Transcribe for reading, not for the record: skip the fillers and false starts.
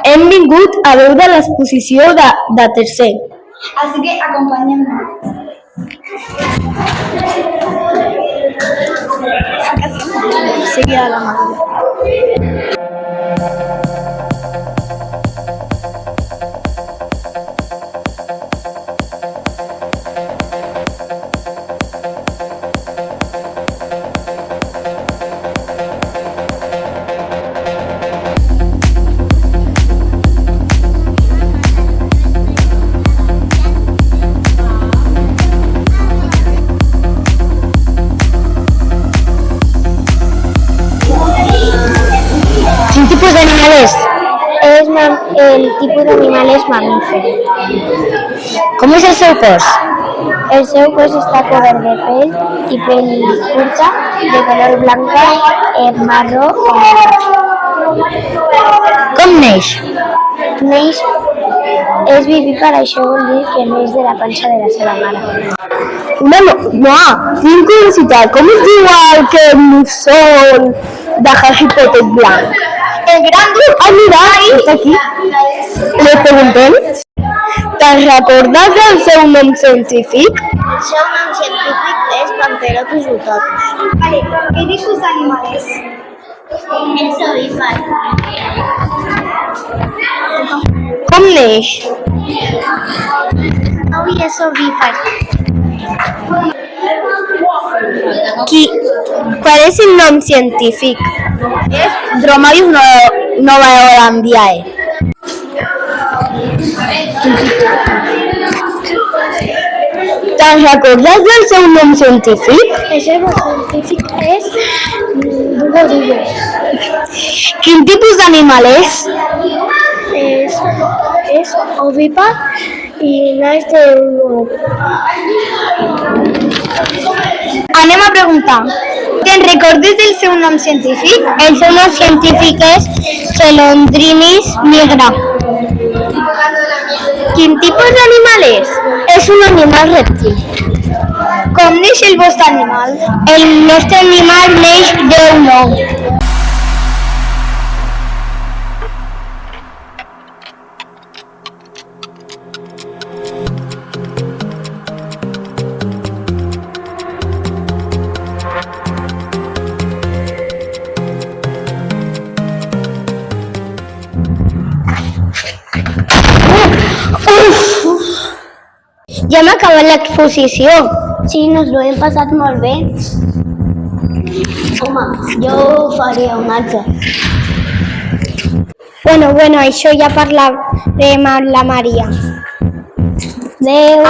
hem vingut a veure l'exposició de tercer. Así que acompáñenme. Seguida la Maria. Quin tipus d'animal és? El tipus d'animal és mamífer. Com és el seu cos? El seu cos està cobert de pell i pell curta de color blanca, marró o negre. Com neix? Neix és vivípar, això vol dir que neix de la panxa de la seva mare. Tinc curiositat, com es diu el que mussol de Harry Potter blanc? El gran grup. Ah, mira, està aquí. Le preguntem. Te'n recordes del seu nom científic? El seu nom científic és Pantheropus utopus. Vale, ¿qué tipos de animales? És ovípar. Com neix? Avui és ovípar. ¿Cuál es el nombre científico? Es Dromaeus novaeolandiae. ¿Te'n recordes del seu nom científic? El seu nom científic és Dugo. Quin tipus d'animal és? És ovípar i naix d'un ou. Anem a preguntar. Te'n recordes del seu nom científic? El seu nom científic és Chelondrinis nigra. Quin tipus d'animal és? És un animal rèptil. Com neix el vostre animal? El nostre animal neix d'un ou. Ja hem acabat l'exposició. Sí, nos lo hem passat molt bé. Home, jo faria un altre. Bueno, això ja parlarem amb la Maria. Adéu.